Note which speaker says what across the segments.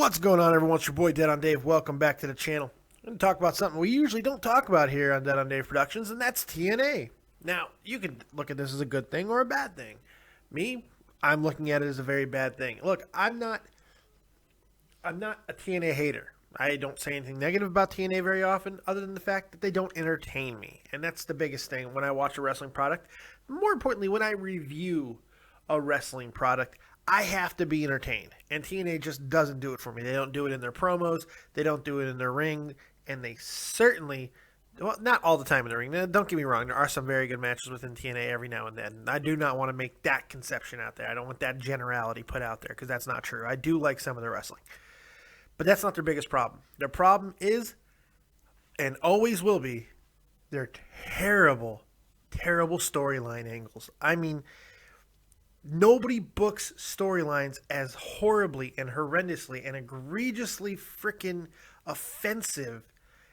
Speaker 1: What's going on, everyone? It's your boy Dead on Dave. Welcome back to the channel. I'm going to talk about something we usually don't talk about here on Dead on Dave Productions, and that's TNA. Now, you can look at this as a good thing or a bad thing. Me, I'm looking at it as a very bad thing. Look, I'm not a TNA hater. I don't say anything negative about TNA very often, other than the fact that they don't entertain me. And that's the biggest thing when I watch a wrestling product. More importantly, when I review a wrestling product, I have to be entertained. And TNA just doesn't do it for me. They don't do it in their promos. They don't do it in their ring. And they certainly, well, not all the time in the ring. Now, don't get me wrong. There are some very good matches within TNA every now and then. I do not want to make that conception out there. I don't want that generality put out there because that's not true. I do like some of the wrestling. But that's not their biggest problem. Their problem is, and always will be, their terrible, terrible storyline angles. I mean, nobody books storylines as horribly and horrendously and egregiously freaking offensive.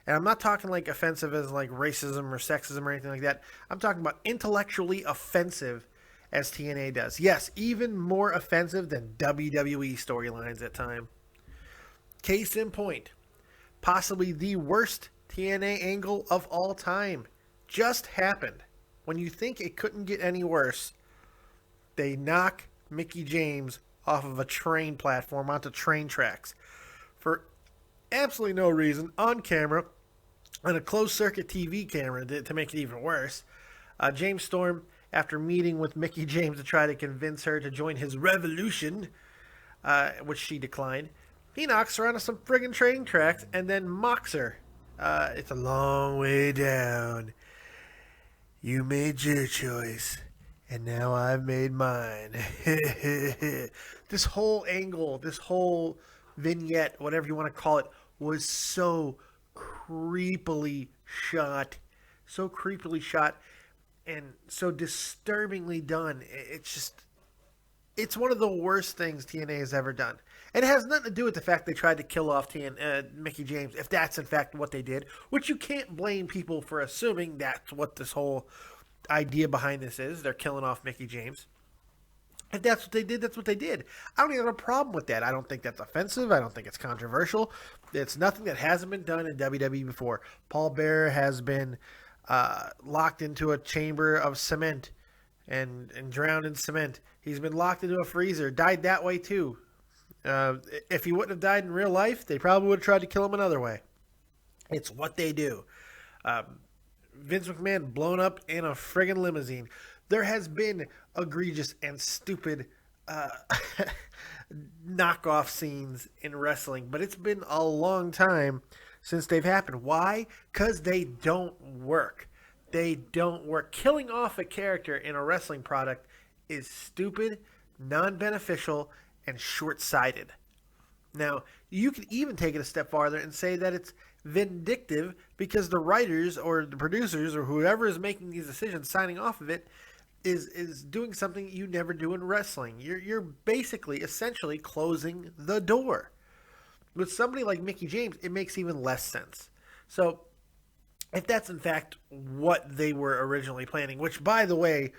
Speaker 1: And I'm not talking like offensive as like racism or sexism or anything like that. I'm talking about intellectually offensive as TNA does. Yes, even more offensive than WWE storylines at times. Case in point, possibly the worst TNA angle of all time just happened. When you think it couldn't get any worse, they knock Mickie James off of a train platform onto train tracks for absolutely no reason, on camera, on a closed-circuit TV camera to make it even worse. James Storm, after meeting with Mickie James to try to convince her to join his revolution, which she declined, he knocks her onto some friggin' train tracks and then mocks her. It's a long way down. You made your choice, and now I've made mine. This whole angle, this whole vignette, whatever you want to call it, was so creepily shot. So creepily shot and so disturbingly done. It's one of the worst things TNA has ever done. And it has nothing to do with the fact they tried to kill off Mickie James, if that's in fact what they did, which you can't blame people for assuming that's what this whole idea behind this is. They're killing off Mickie James. If that's what they did, that's what they did. I don't even have a problem with that. I don't think that's offensive. I don't think it's controversial. It's nothing that hasn't been done in WWE before. Paul Bearer has been locked into a chamber of cement and drowned in cement. He's been locked into a freezer, died that way too. If he wouldn't have died in real life, they probably would have tried to kill him another way. It's what they do. Vince McMahon blown up in a friggin' limousine. There has been egregious and stupid knockoff scenes in wrestling, but it's been a long time since they've happened. Why? Because they don't work. They don't work. Killing off a character in a wrestling product is stupid, non-beneficial, and short-sighted. Now, you can even take it a step farther and say that it's vindictive because the writers or the producers or whoever is making these decisions signing off of it is doing something you never do in wrestling. You're basically, essentially closing the door. With somebody like Mickie James, it makes even less sense. So, if that's in fact what they were originally planning, which, by the way,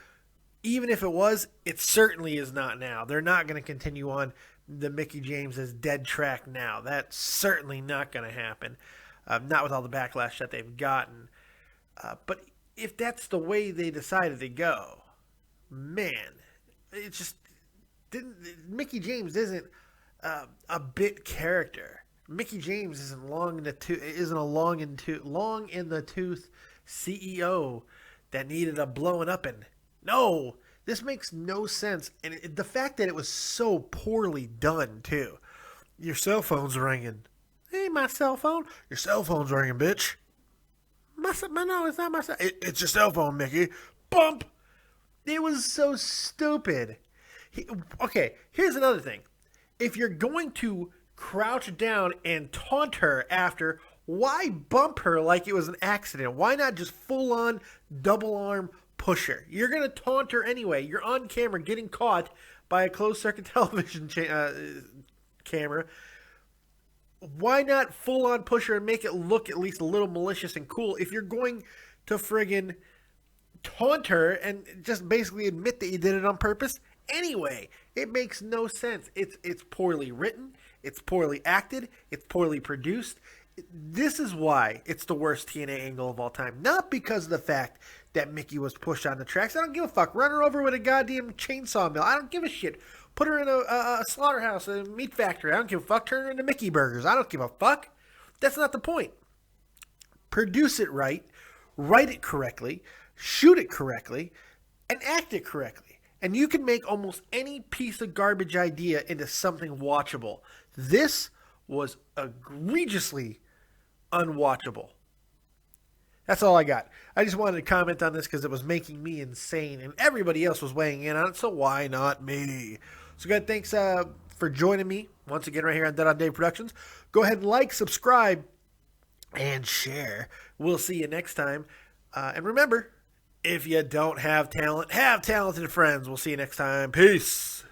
Speaker 1: even if it was, it certainly is not now. They're not going to continue on the Mickie James is dead track now. That's certainly not going to happen. Not with all the backlash that they've gotten. But if that's the way they decided to go, man, it just didn't. Mickie James isn't a bit character. Mickie James isn't a long in the tooth CEO that needed a blowing up in. No, this makes no sense. And the fact that it was so poorly done, too. Your cell phone's ringing. Hey, my cell phone. Your cell phone's ringing, bitch. No, it's not my cell. It's your cell phone, Mickey. Bump. It was so stupid. Okay, here's another thing. If you're going to crouch down and taunt her after, why bump her like it was an accident? Why not just full-on double-arm push her? You're going to taunt her anyway. You're on camera getting caught by a closed-circuit television camera. Why not full-on push her and make it look at least a little malicious and cool if you're going to friggin' taunt her and just basically admit that you did it on purpose? Anyway, it makes no sense. It's poorly written. It's poorly acted. It's poorly produced. This is why it's the worst TNA angle of all time. Not because of the fact that Mickey was pushed on the tracks. I don't give a fuck. Run her over with a goddamn chainsaw mill. I don't give a shit. Put her in a slaughterhouse, a meat factory. I don't give a fuck. Turn her into Mickey burgers. I don't give a fuck. That's not the point. Produce it right, write it correctly, shoot it correctly, and act it correctly. And you can make almost any piece of garbage idea into something watchable. This was egregiously unwatchable. That's all I got. I just wanted to comment on this because it was making me insane, and everybody else was weighing in on it, so why not me? So, good, thanks for joining me once again right here on Dead on Dave Productions. Go ahead and like, subscribe, and share. We'll see you next time. And remember, if you don't have talent, have talented friends. We'll see you next time. Peace.